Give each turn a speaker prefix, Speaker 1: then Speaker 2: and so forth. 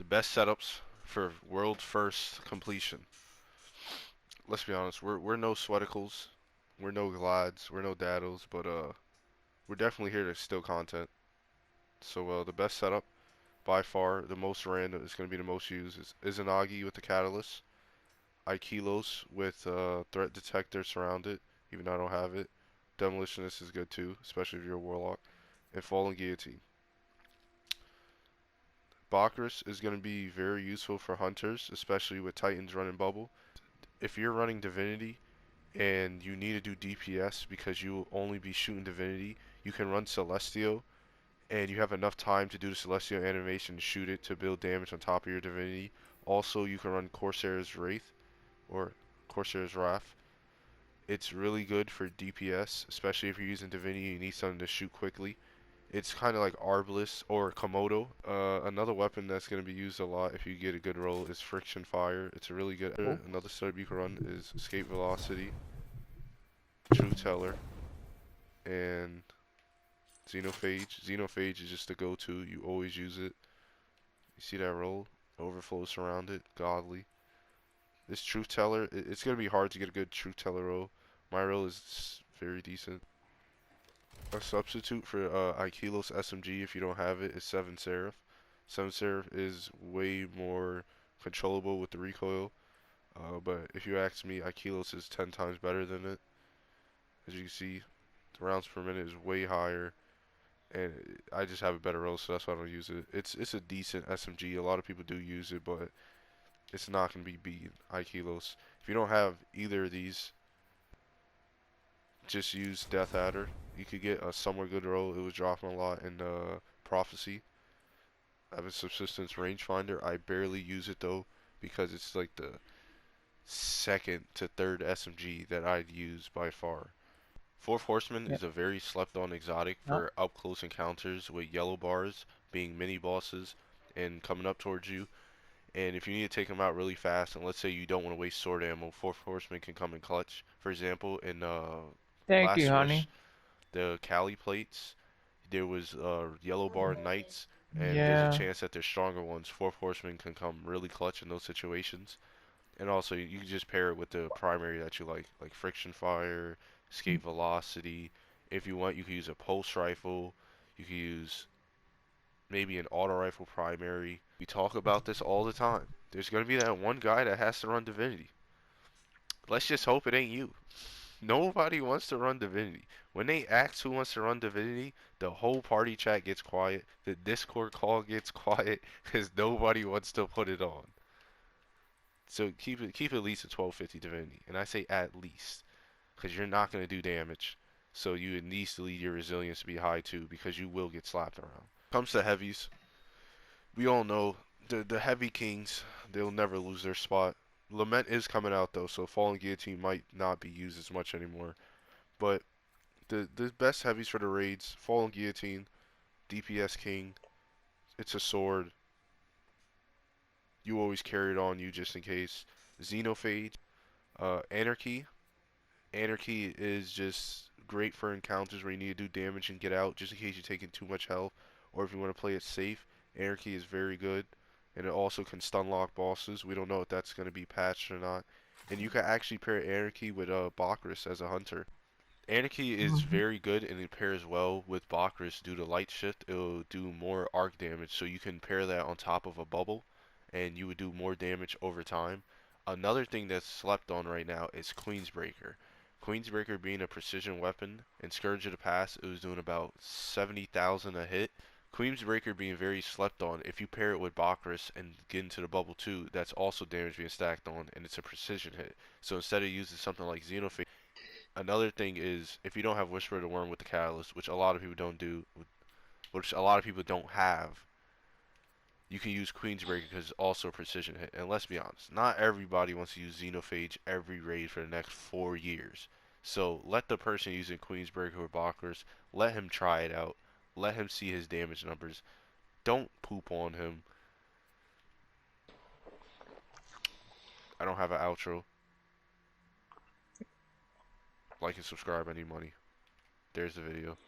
Speaker 1: best setups for world first completion. Let's be honest, we're no sweaticles, we're no glides, we're no daddles, but we're definitely here to steal content. So the best setup by far, the most random is going to be the most used is Izanagi with the catalyst, Aikilos with threat detector surrounded, even though I don't have it. Demolitionist is good too, especially if you're a warlock, and fallen guillotine. Bakris is going to be very useful for hunters, especially with Titans running bubble. If you're running Divinity and you need to do DPS because you will only be shooting Divinity, you can run Celestio and you have enough time to do the Celestio animation and shoot it to build damage on top of your Divinity. Also, you can run Corsair's Wraith or Corsair's Wrath. It's really good for DPS, especially if you're using Divinity and you need something to shoot quickly. It's kind of like Arbalest or Komodo. Another weapon that's going to be used a lot if you get a good roll is Friction Fire. It's a really good.
Speaker 2: Oh.
Speaker 1: Another setup you can run is Escape Velocity, True Teller, and Xenophage. Xenophage is just the go-to. You always use it. You see that roll? Overflow surrounded. Godly. This Truth Teller, it's going to be hard to get a good Truth Teller roll. My roll is very decent. A substitute for Aikilos SMG, if you don't have it, is 7 Seraph. 7 Seraph is way more controllable with the recoil. But if you ask me, Aikilos is 10 times better than it. As you can see, the rounds per minute is way higher. And I just have a better roll, so that's why I don't use it. It's a decent SMG. A lot of people do use it, but it's not going to be beating Aikilos. If you don't have either of these, just use Death Adder. You could get a somewhat good roll. It was dropping a lot in Prophecy. I have a Subsistence Rangefinder. I barely use it though because it's like the second to third SMG that I'd use by far. Fourth Horseman
Speaker 2: Yeah.
Speaker 1: is a very slept on exotic
Speaker 2: No.
Speaker 1: for up close encounters with yellow bars being mini bosses and coming up towards you. And if you need to take them out really fast, and let's say you don't want to waste sword ammo, Fourth Horseman can come in clutch. For example, in
Speaker 2: Thank
Speaker 1: Last
Speaker 2: you,
Speaker 1: Wish,
Speaker 2: honey.
Speaker 1: the Cali plates, there was yellow bar knights, and there's a
Speaker 2: Yeah.
Speaker 1: chance that there's stronger ones. Fourth Horseman can come really clutch in those situations. And also, you can just pair it with the primary that you like Friction Fire, Escape Velocity. If you want, you can use a Pulse Rifle. You can use maybe an Auto Rifle primary. We talk about this all the time. There's going to be that one guy that has to run Divinity. Let's just hope it ain't you. Nobody wants to run Divinity. When they ask who wants to run Divinity, the whole party chat gets quiet. The Discord call gets quiet because nobody wants to put it on. So keep at least a 1250 Divinity, and I say at least because you're not going to do damage. So you need to lead your resilience to be high too because you will get slapped around. Comes to heavies, we all know the heavy kings, they'll never lose their spot. Lament is coming out though, so Fallen Guillotine might not be used as much anymore. But the best heavies for the raids, Fallen Guillotine, DPS King, it's a sword. You always carry it on you just in case. Xenophage, Anarchy. Anarchy is just great for encounters where you need to do damage and get out, just in case you're taking too much health, or if you want to play it safe. Anarchy is very good, and it also can stun lock bosses. We don't know if that's going to be patched or not. And you can actually pair Anarchy with Bakris as a hunter. Anarchy is
Speaker 2: Mhm.
Speaker 1: very good and it pairs well with Bakris due to light shift. It'll do more arc damage, so you can pair that on top of a bubble and you would do more damage over time. Another thing that's slept on right now is Queensbreaker. Queensbreaker being a precision weapon, in Scourge of the Past it was doing about 70,000 a hit. Queensbreaker being very slept on, if you pair it with Bakris and get into the bubble too, that's also damage being stacked on and it's a precision hit. So instead of using something like Xenophage, another thing is if you don't have Whisper of the Worm with the Catalyst, which a lot of people don't do, which a lot of people don't have, you can use Queensbreaker because it's also a precision hit. And let's be honest, not everybody wants to use Xenophage every raid for the next 4 years. So let the person using Queensbreaker or Balkers, let him try it out. Let him see his damage numbers. Don't poop on him. I don't have an outro. Like and subscribe, any money. There's the video.